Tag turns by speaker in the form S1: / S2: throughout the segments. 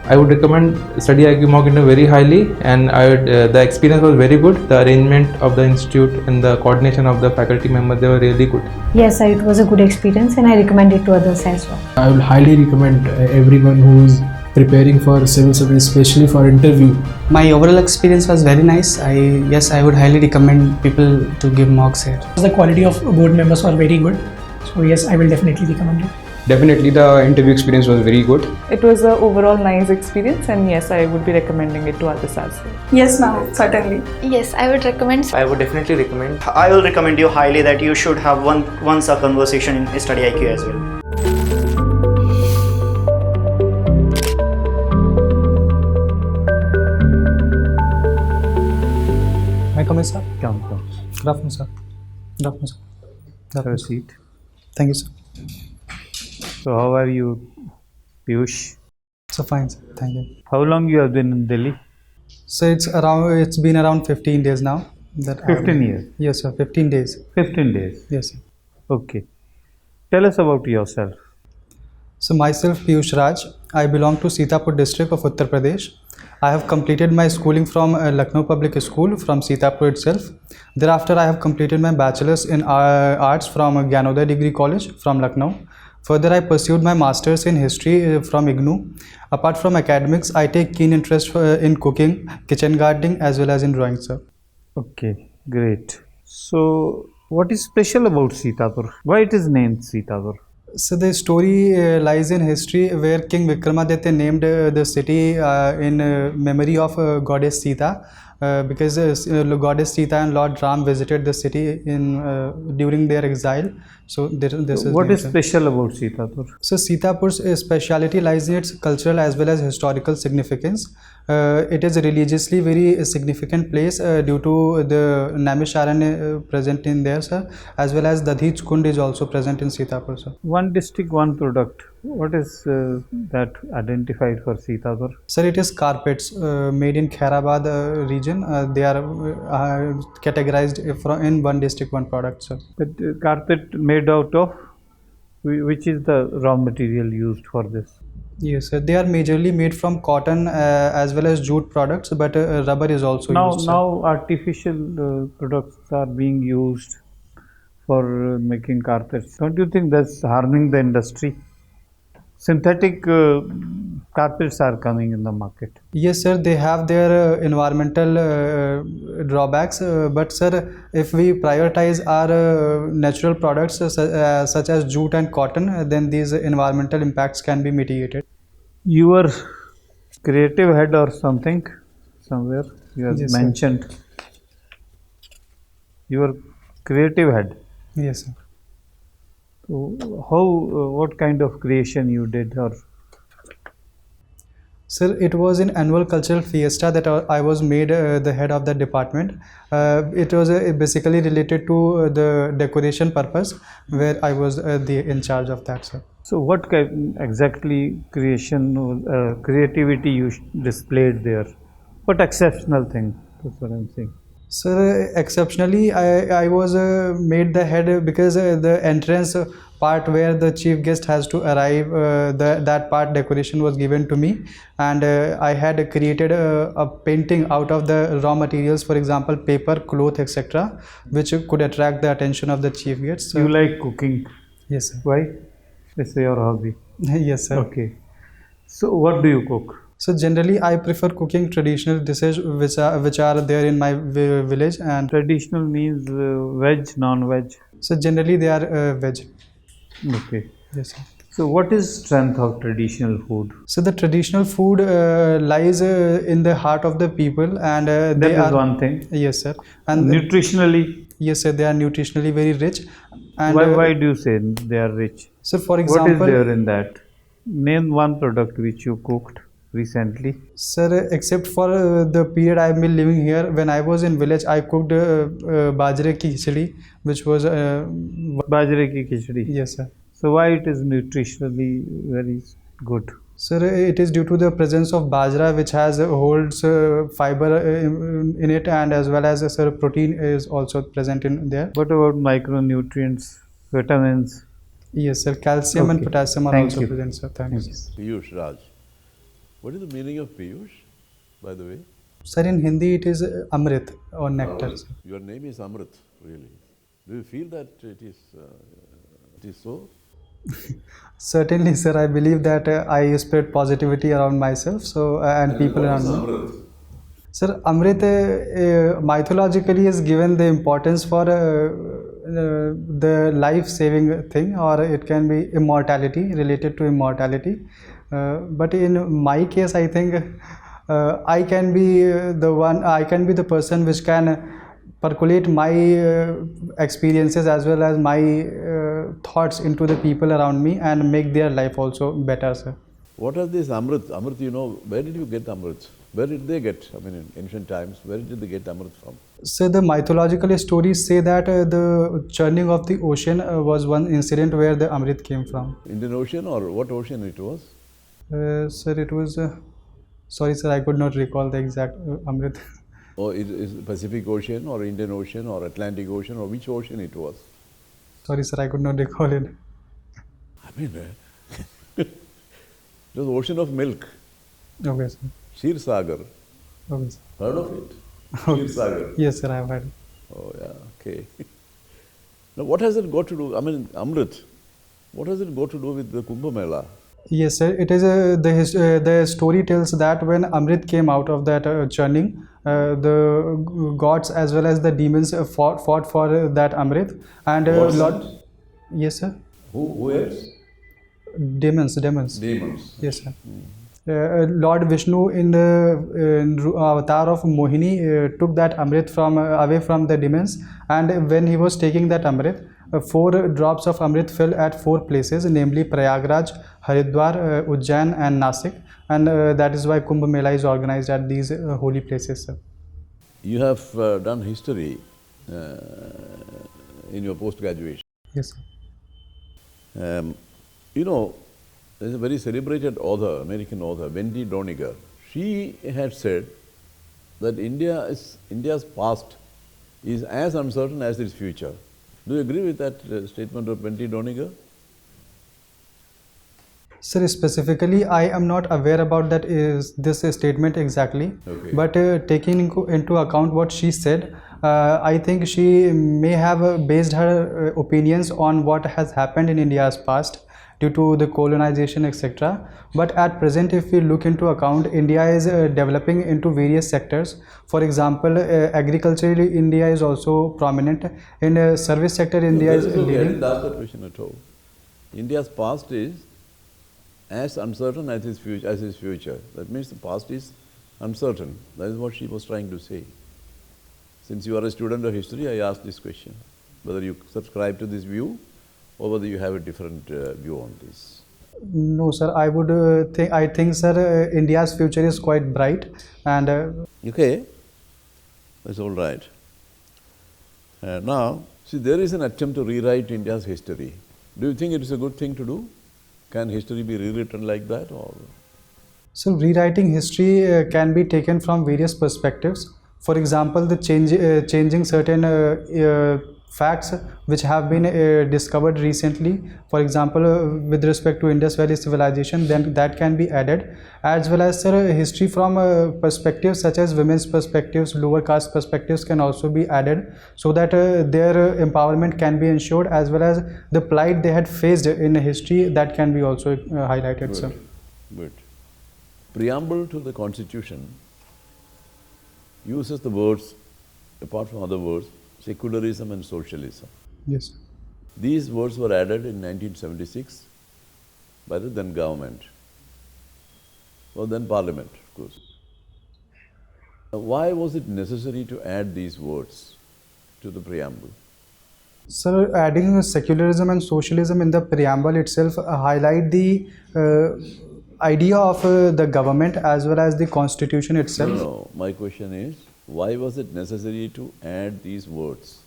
S1: I would recommend Studyiq Mock Interview very highly, and the experience was very good. The arrangement of the institute and the coordination of the faculty members, they were really good.
S2: Yes, it was a good experience and I recommend it to others as well.
S3: I will highly recommend everyone who is preparing for civil service, especially for interview.
S4: My overall experience was very nice. I would highly recommend people to give mocks here.
S5: The quality of board members were very good. So yes, I will definitely recommend it.
S6: Definitely the interview experience was very good.
S7: It was an overall nice experience, and yes, I would be recommending it to others as well.
S8: Yes, ma'am, certainly.
S9: Yes, I would recommend.
S10: I would definitely recommend.
S11: I will recommend you highly that you should have once a conversation in Studyiq as well.
S12: May I come in, sir?
S13: Come.
S12: Good afternoon, sir. Good afternoon, sir.
S13: Have a seat.
S12: Thank you, sir.
S13: So how are you, Piyush?
S12: So fine, sir. Thank you.
S13: How long you have been in Delhi?
S12: So it's been around 15 days now.
S13: 15 years?
S12: Yes, sir. 15 days.
S13: 15 days?
S12: Yes, sir.
S13: Okay. Tell us about yourself.
S12: So myself, Piyush Raj. I belong to Sithapur district of Uttar Pradesh. I have completed my schooling from Lucknow Public School from Sithapur itself. Thereafter, I have completed my bachelor's in arts from Gyanodaya Degree College from Lucknow. Further, I pursued my master's in history from IGNOU. Apart from academics, I take keen interest in cooking, kitchen gardening as well as in drawing, sir.
S13: Okay, great. So, what is special about Sithapur? Why it is named Sithapur?
S12: So the story lies in history where King Vikramaditya named the city in memory of goddess Sita. Because goddess Sita and Lord Ram visited the city during their exile. So this is
S13: what is special about Sithapur?
S12: So Sithapur's speciality lies in its cultural as well as historical significance. It is a religiously very significant place due to the Naimisharanya present in there, sir, as well as Dadhij Kund is also present in Sithapur, sir.
S13: One district, one product. What is that identified for Sithapur?
S12: Sir, it is carpets made in Khairabad region. They are categorized in one district, one product, sir.
S13: But carpet made out of, which is the raw material used for this?
S12: Yes, sir. They are majorly made from cotton as well as jute products, but rubber is also used.
S13: Now artificial products are being used for making carpets. Don't you think that's harming the industry? Synthetic carpets are coming in the market.
S12: Yes, sir, they have their environmental drawbacks, but sir, if we prioritize our natural products such as jute and cotton, then these environmental impacts can be mitigated.
S13: Your creative head or something, somewhere you have mentioned. Sir. Your creative head.
S12: Yes, sir.
S13: So what kind of creation you did? Or
S12: sir, it was an annual cultural fiesta that I was made the head of the department. It was basically related to the decoration purpose, where I was in charge of that, sir.
S13: So what kind exactly creativity you displayed there? What exceptional thing? That's what I'm saying.
S12: Sir, exceptionally, I was made the head because the entrance part where the chief guest has to arrive, that part decoration was given to me, and I had created a painting out of the raw materials, for example, paper, cloth, etc., which could attract the attention of the chief guests.
S13: You like cooking?
S12: Yes, sir.
S13: Why? It's your hobby.
S12: Yes, sir.
S13: Okay. So what do you cook?
S12: So generally, I prefer cooking traditional dishes which are there in my village. And
S13: traditional means veg, non-veg.
S12: So generally, they are veg.
S13: Okay.
S12: Yes, sir.
S13: So what is strength of traditional food?
S12: So the traditional food lies in the heart of the people, and
S13: that is one thing.
S12: Yes, sir. And
S13: nutritionally.
S12: Yes, sir. They are nutritionally very rich. And
S13: why do you say they are rich?
S12: So for example,
S13: what is there in that? Name one product which you cooked recently.
S12: Sir, except for the period I have been living here, when I was in village, I cooked bajre ki khichdi, which was
S13: bajre ki khichdi.
S12: Yes, sir.
S13: So why it is nutritionally very good?
S12: Sir, it is due to the presence of bajra, which holds fiber in it, and as well as sir, protein is also present in there.
S13: What about micronutrients, vitamins?
S12: Yes, sir. Calcium and potassium are also present, sir. Thanks.
S14: Piyush Raj.
S8: What is the meaning of Piyush, by the way?
S12: Sir, in Hindi it is Amrit or nectar.
S8: Amrit. Your name is Amrit, really. Do you feel that it is so?
S12: Certainly, sir. I believe that I spread positivity around myself, so and people
S8: what
S12: around
S8: is
S12: me.
S8: Amrit?
S12: Sir, Amrit mythologically is given the importance for the life-saving thing, or it can be immortality, related to immortality. But in my case, I think I can be I can be the person which can percolate my experiences as well as my thoughts into the people around me and make their life also better, sir.
S8: What are these Amrit? Amrit, you know, where did you get Amrit? Where did they get? I mean, in ancient times, where did they get Amrit from?
S12: So the mythological stories say that the churning of the ocean was one incident where the Amrit came from.
S8: Indian Ocean, or what ocean it was?
S12: Sir, it was, sorry sir, I could not recall the exact Amrit.
S8: Or is Pacific Ocean, or Indian Ocean, or Atlantic Ocean, or which ocean it was?
S12: Sorry sir, I could not recall it.
S8: I mean, it was ocean of milk.
S12: Okay sir.
S8: Sheer Sagar.
S12: Okay sir.
S8: Heard of it? Sheer Sagar.
S12: Yes sir, I have heard it.
S8: Oh yeah, okay. Now what has it got to do, I mean, Amrit, what has it got to do with the Kumbh Mela?
S12: Yes sir, it is the story tells that when Amrit came out of that churning, the gods as well as the demons fought for that Amrit, and
S8: Gods?
S12: Lord, yes sir,
S8: Who else?
S12: demons.
S8: Demons.
S12: Yes sir. Lord Vishnu in the avatar of Mohini took that Amrit from away from the demons, and when he was taking that Amrit, 4 drops of Amrit fell at 4 places, namely Prayagraj, Haridwar, Ujjain and Nasik, and that is why Kumbh Mela is organized at these holy places, sir.
S8: You have done history in your post-graduation.
S12: Yes sir.
S8: You know, there's a very celebrated author, American author, Wendy Doniger. She had said that India's past is as uncertain as its future. Do you agree with that statement of Wendy Doniger?
S12: Sir, specifically, I am not aware about this statement exactly.
S8: Okay.
S12: But taking into account what she said, I think she may have based her opinions on what has happened in India's past due to the colonization, etc. But at present, if we look into account, India is developing into various sectors. For example, agriculturally, India is also prominent. In service sector, India is
S8: okay. I
S12: leading.
S8: didn't ask that question at all. India's past is as uncertain as its future. That means the past is uncertain. That is what she was trying to say. Since you are a student of history, I asked this question, whether you subscribe to this view or whether you have a different view on this.
S12: No, sir. I think, sir, India's future is quite bright, and
S8: okay, that's all right. Now, see, there is an attempt to rewrite India's history. Do you think it is a good thing to do? Can history be rewritten like that, or?
S12: so rewriting history can be taken from various perspectives. For example, the changing certain facts which have been discovered recently. For example, with respect to Indus Valley civilization, then that can be added, as well as sir, history from perspectives such as women's perspectives, lower caste perspectives can also be added, so that their empowerment can be ensured, as well as the plight they had faced in history, that can be also highlighted,
S8: Good.
S12: sir.
S8: Good. Preamble to the Constitution uses the words, apart from other words, secularism and socialism.
S12: Yes.
S8: These words were added in 1976 by the then government, or then parliament, of course. Why was it necessary to add these words to the preamble?
S12: Sir, adding secularism and socialism in the preamble itself highlight the idea of the government as well as the constitution itself.
S8: No, my question is, why was it necessary to add these words?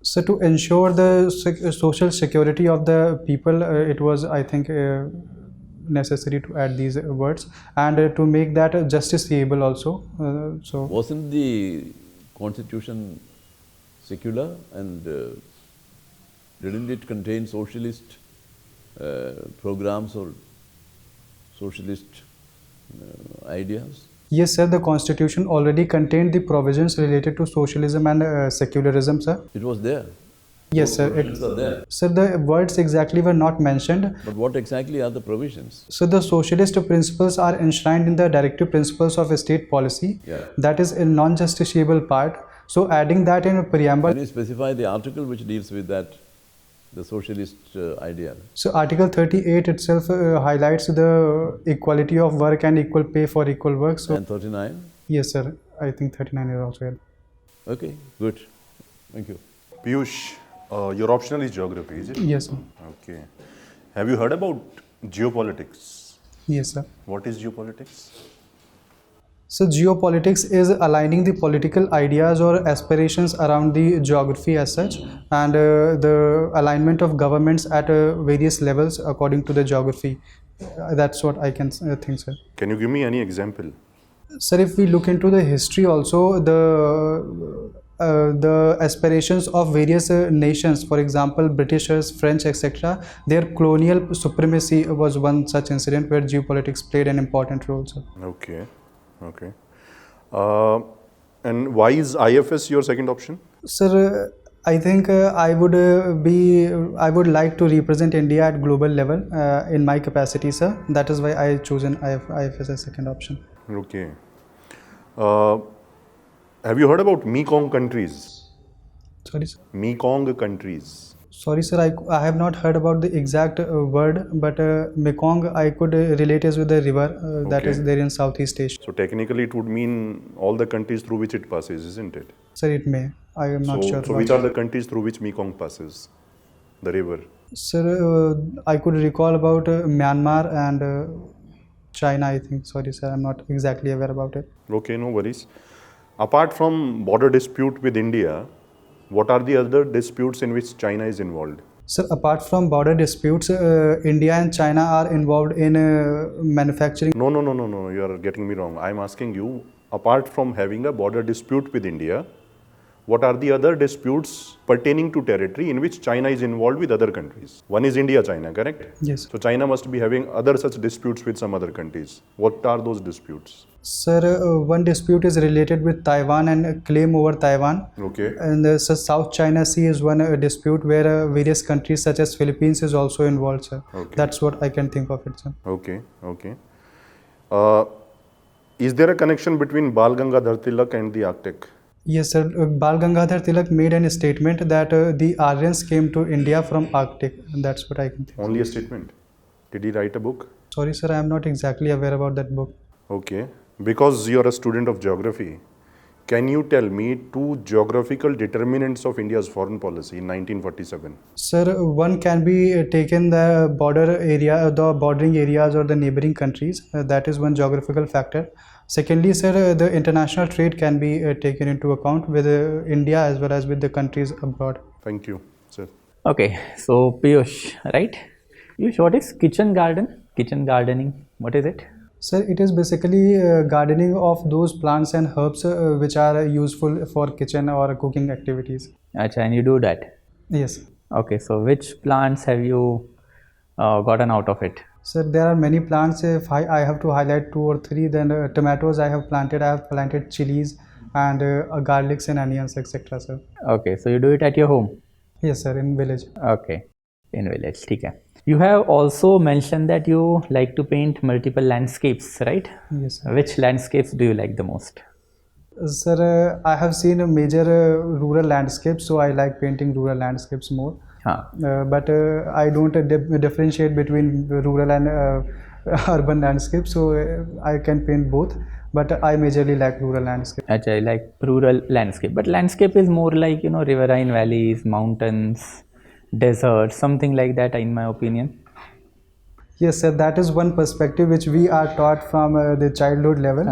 S12: So to ensure the social security of the people, it was, I think, necessary to add these words, and to make that justiciable also. So
S8: wasn't the constitution secular, and didn't it contain socialist programs or socialist ideas?
S12: Yes, sir. The constitution already contained the provisions related to socialism and secularism, sir.
S8: It was there.
S12: Yes, sir.
S8: Provisions are there.
S12: Sir, the words exactly were not mentioned.
S8: But what exactly are the provisions?
S12: So the socialist principles are enshrined in the directive principles of state policy.
S8: Yeah.
S12: That is a non-justiciable part. So adding that in a preamble.
S8: Can you specify the article which deals with that, the socialist idea?
S12: So Article 38 itself highlights the equality of work and equal pay for equal work. So
S8: And 39?
S12: yes, sir. I think 39 is also here.
S8: Okay, good. Thank you.
S9: Piyush, your optional is geography, is it?
S12: Yes, sir.
S9: Okay. Have you heard about geopolitics?
S12: Yes, sir.
S9: What is geopolitics?
S12: So geopolitics is aligning the political ideas or aspirations around the geography as such, and the alignment of governments at various levels according to the geography. That's what I can think, sir.
S9: Can you give me any example?
S12: Sir, if we look into the history also, the aspirations of various nations, for example, Britishers, French, etc., their colonial supremacy was one such incident where geopolitics played an important role, sir.
S9: Okay, okay. And why is IFS your second option?
S12: Sir, I think I would like to represent India at global level in my capacity, sir. That is why I chosen IFS as second option.
S9: Okay. Have you heard about Mekong countries?
S12: Sorry, sir.
S9: Mekong countries.
S12: Sorry, sir. I have not heard about the exact word, but Mekong I could relate is with the river that is there in Southeast Asia.
S9: So technically, it would mean all the countries through which it passes, isn't it?
S12: Sir, it may. I am not sure.
S9: So which are the countries through which Mekong passes, the river?
S12: Sir, I could recall about Myanmar and China, I think. Sorry, sir. I'm not exactly aware about it.
S9: Okay, no worries. Apart from border dispute with India, what are the other disputes in which China is involved?
S12: Sir, apart from border disputes, India and China are involved in manufacturing.
S9: No, you are getting me wrong. I am asking you, apart from having a border dispute with India, what are the other disputes pertaining to territory in which China is involved with other countries? One is India-China, correct?
S12: Yes.
S9: So China must be having other such disputes with some other countries. What are those disputes?
S12: Sir, one dispute is related with Taiwan and a claim over Taiwan.
S9: Okay.
S12: And the South China Sea is one dispute where various countries such as Philippines is also involved, sir.
S9: Okay.
S12: That's what I can think of it, sir.
S9: Okay, okay. Is there a connection between Bal Gangadhar Tilak and the Arctic?
S12: Yes, sir. Bal Gangadhar Tilak made a statement that the Aryans came to India from Arctic. And that's what I can think.
S9: Only a statement? Did he write a book?
S12: Sorry, sir. I am not exactly aware about that book.
S9: Okay. Because you are a student of geography, can you tell me two geographical determinants of India's foreign policy in 1947?
S12: Sir, one can be taken the border area, the bordering areas or the neighboring countries. That is one geographical factor. Secondly, sir, the international trade can be taken into account with India as well as with the countries abroad.
S9: Thank you, sir.
S10: Okay, so Piyush, right? Piyush, what is kitchen garden? Kitchen gardening, what is it?
S12: Sir, it is basically gardening of those plants and herbs which are useful for kitchen or cooking activities.
S10: Achha, and you do that?
S12: Yes.
S10: Okay, so which plants have you gotten out of it?
S12: Sir, there are many plants. If I have to highlight 2 or 3, then tomatoes I have planted chilies and garlics and onions, etc. sir.
S10: Okay, so you do it at your home?
S12: Yes, sir, in village.
S10: Okay, in village, okay. You have also mentioned that you like to paint multiple landscapes, right?
S12: Yes, sir.
S10: Which landscapes do you like the most?
S12: Sir, I have seen a major rural landscapes, so I like painting rural landscapes more. But I don't differentiate between rural and urban landscapes, so I can paint both. But I majorly like rural landscape.
S10: Achha, I like rural landscape. But landscape is more like, you know, riverine valleys, mountains, desert, something like that, in my opinion.
S12: Yes, sir, that is one perspective which we are taught from the childhood level.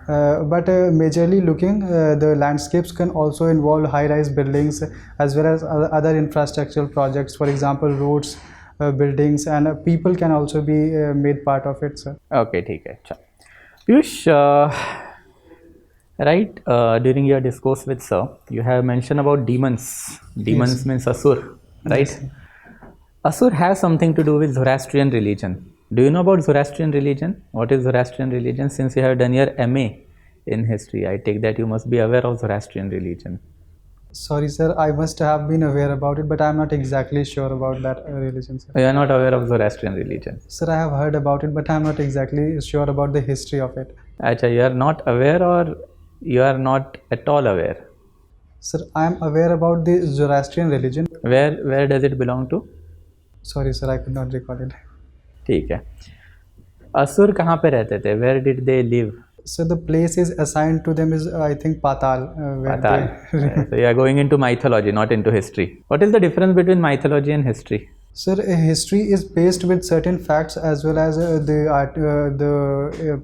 S12: But majorly looking, the landscapes can also involve high-rise buildings as well as other infrastructural projects, for example, roads, buildings, and people can also be made part of it, sir.
S10: Okay, okay. Piyush, right, during your discourse with sir, you have mentioned about demons. Demons
S12: Yes.
S10: means Asur, right?
S12: Yes.
S10: Asur has something to do with Zoroastrian religion. Do you know about Zoroastrian religion? What is Zoroastrian religion? Since you have done your MA in history, I take that you must be aware of Zoroastrian religion.
S12: Sorry, sir. I must have been aware about it, but I'm not exactly sure about that religion, sir.
S10: You are not aware of Zoroastrian religion?
S12: Sir, I have heard about it, but I'm not exactly sure about the history of it.
S10: Acha, you are not aware or you are not at all aware?
S12: Sir, I am aware about the Zoroastrian religion.
S10: Where does it belong to?
S12: Sorry, sir. I could not recall it.
S10: ठीक है. असुर कहाँ पे रहते थे? Where did they live?
S12: So the place is assigned to them is I think Patal.
S10: Patal. So you are going into mythology, not into history. What is the difference between mythology and history?
S12: Sir, history is based with certain facts as well as the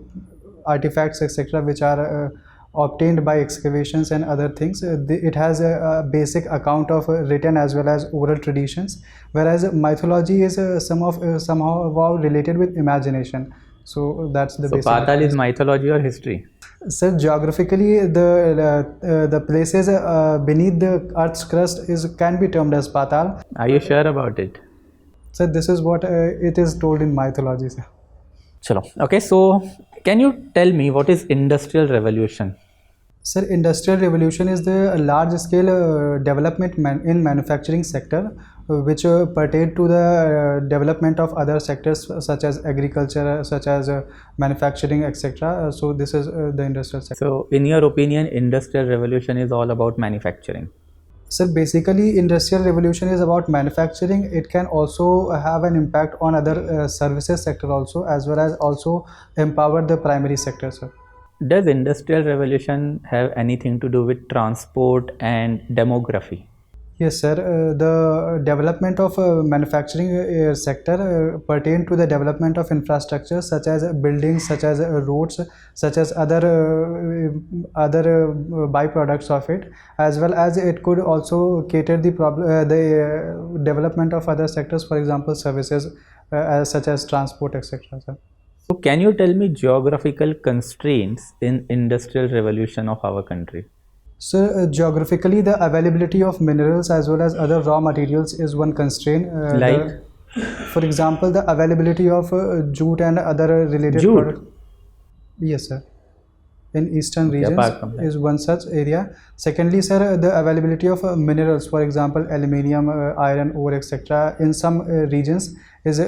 S12: artifacts etc. which are obtained by excavations and other things. It has a basic account of written as well as oral traditions, whereas mythology is somehow related with imagination. So that's the basic.
S10: So Patal is mythology or history?
S12: Sir, geographically, the places beneath the Earth's crust can be termed as Patal.
S10: Are you sure about it?
S12: Sir, this is what it is told in mythology, sir.
S10: Chalo. Okay, so can you tell me what is Industrial Revolution?
S12: Sir, Industrial Revolution is the large-scale development in manufacturing sector, which pertain to the development of other sectors such as agriculture, such as manufacturing, etc. So this is the industrial sector.
S10: So in your opinion, Industrial Revolution is all about manufacturing?
S12: Sir, basically Industrial Revolution is about manufacturing. It can also have an impact on other services sector also, as well as also empower the primary sector, sir.
S10: Does Industrial Revolution have anything to do with transport and demography?
S12: Yes, sir. The development of manufacturing sector pertain to the development of infrastructure such as buildings, such as roads, such as other byproducts of it, as well as it could also cater the development of other sectors, for example, services such as transport, etc. Sir.
S10: So can you tell me geographical constraints in Industrial Revolution of our country?
S12: So geographically, the availability of minerals as well as other raw materials is one constraint. For example, the availability of jute and other related products. Yes, sir. In eastern regions is one such area. Secondly, sir, the availability of minerals, for example, aluminium, iron ore, etc. in some regions is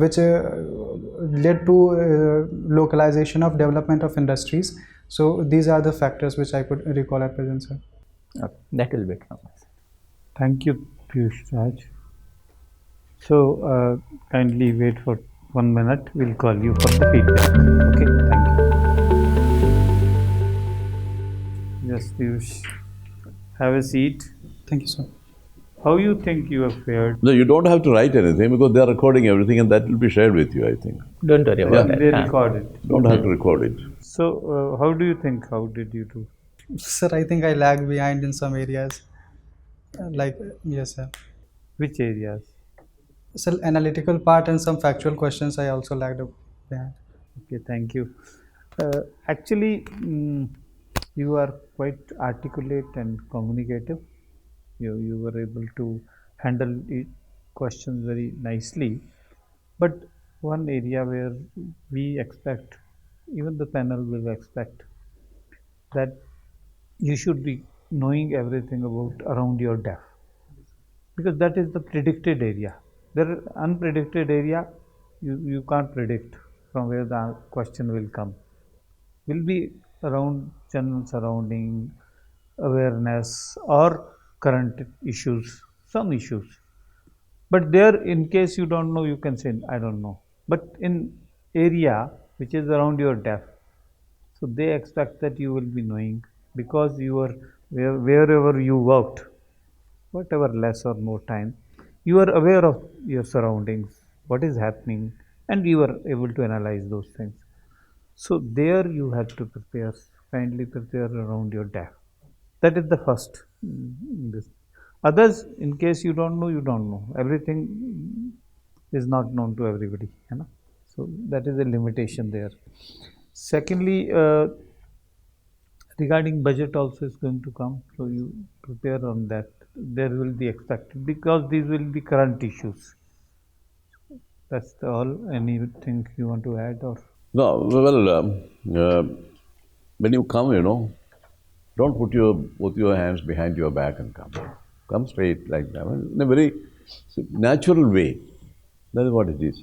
S12: which led to localization of development of industries. So these are the factors which I could recall at present, sir.
S10: Okay, that will be it from us.
S13: Thank you, Piyush Raj. So kindly wait for 1 minute. We'll call you for the feedback. Okay, thank you. Yes, Piyush. Have a seat.
S12: Thank you, sir.
S13: How you think you have fared?
S8: No, you don't have to write anything because they are recording everything and that will be shared with you, I think.
S10: Don't worry about that.
S13: They record it.
S8: Don't have to record it.
S13: So, how do you think? How did you do?
S12: Sir, I think I lag behind in some areas. Yes, sir.
S13: Which areas?
S12: Sir, analytical part and some factual questions I also lagged behind.
S13: Okay, thank you. Actually, you are quite articulate and communicative. You were able to handle questions very nicely. But one area where we expect, even the panel will expect, that you should be knowing everything about around your deaf, because that is the predicted area. There unpredicted area, you can't predict from where the question will come. Will be around general surrounding, awareness or current issues, some issues. But there, in case you don't know, you can say, I don't know. But in area which is around your deaf, so they expect that you will be knowing, because you are wherever you worked, whatever less or more time, you are aware of your surroundings, what is happening, and you are able to analyze those things. So there you have to prepare, kindly prepare around your deaf. That is the first. Others, in case you don't know, you don't know. Everything is not known to everybody. You know? So that is a limitation there. Secondly, regarding budget also is going to come. So you prepare on that. There will be expected, because these will be current issues. That's all. Anything you want to add or?
S8: No, well, when you come, don't put your hands behind your back and come. Come straight like that, in a very natural way. That is what it is.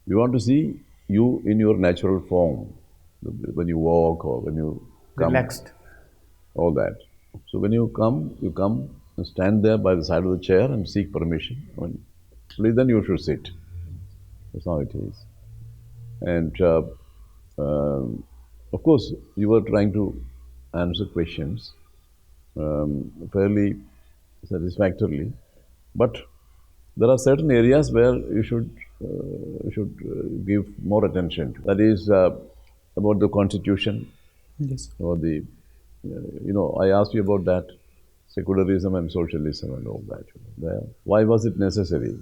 S8: We want to see you in your natural form, when you walk or when you come.
S13: Relaxed.
S8: All that. So when you come and stand there by the side of the chair and seek permission. Please, then you should sit. That's how it is. And of course, you were trying to answer questions fairly satisfactorily, but there are certain areas where you should give more attention to. That is about the constitution.
S12: Yes.
S8: Or the, I asked you about that, secularism and socialism and all that. Why was it necessary?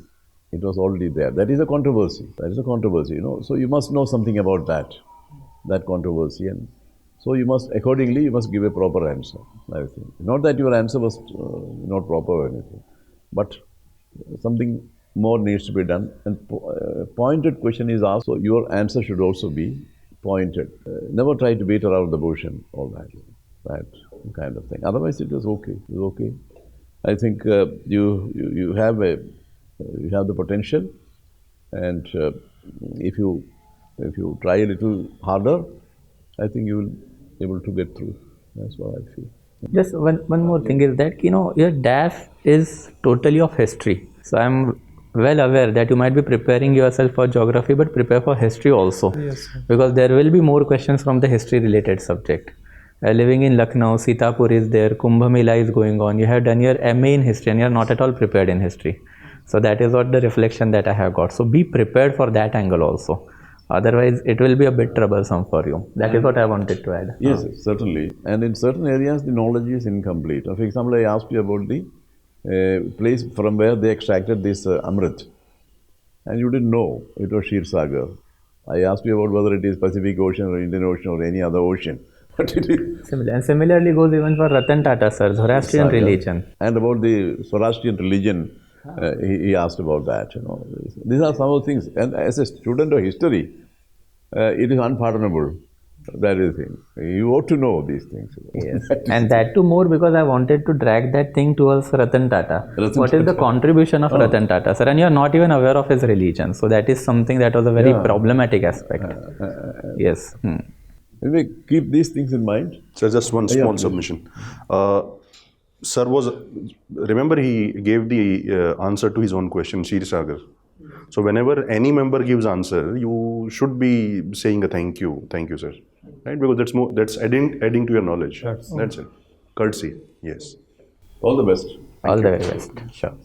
S8: It was already there. That is a controversy. So you must know something about that controversy, and so you must give a proper answer, I think. Not that your answer was not proper or anything, but something more needs to be done, and pointed question is asked, so your answer should also be pointed. Never try to beat around the bush and all that kind of thing. Otherwise, it was okay. I think you have the potential, and if you try a little harder, I think you will be able to get through. That's what I feel.
S10: Just one more thing is that, your DAF is totally of history. So I'm well aware that you might be preparing yourself for geography, but prepare for history also.
S12: Yes, sir.
S10: Because there will be more questions from the history related subject. Living in Lucknow, Sithapur is there, Kumbh Mela is going on. You have done your MA in history and you are not at all prepared in history. So that is what the reflection that I have got. So be prepared for that angle also. Otherwise, it will be a bit troublesome for you. That is what I wanted to add.
S8: Yes, certainly. And in certain areas, the knowledge is incomplete. For example, I asked you about the place from where they extracted this Amrit. And you didn't know. It was Shir Sagar. I asked you about whether it is Pacific Ocean or Indian Ocean or any other ocean. But it is
S10: similar. And similarly goes even for Ratan Tata, sir, Zoroastrian religion.
S8: And about the Zoroastrian religion, he asked about that. These are some of the things. And as a student of history, it is unpardonable. That is the thing. You ought to know these things.
S10: Yes. And that too more because I wanted to drag that thing towards Ratan Tata. What is the contribution of Ratan Tata, sir? And you are not even aware of his religion. So that is something that was a very problematic aspect. Yes.
S8: Anyway, keep these things in mind.
S9: So just one small submission. Sir remember he gave the answer to his own question, Shir Sagar. So whenever any member gives answer, you should be saying a thank you, sir, right? Because that's adding to your knowledge. That's it. Courtesy, yes.
S8: All the best.
S10: All the very best. Sure.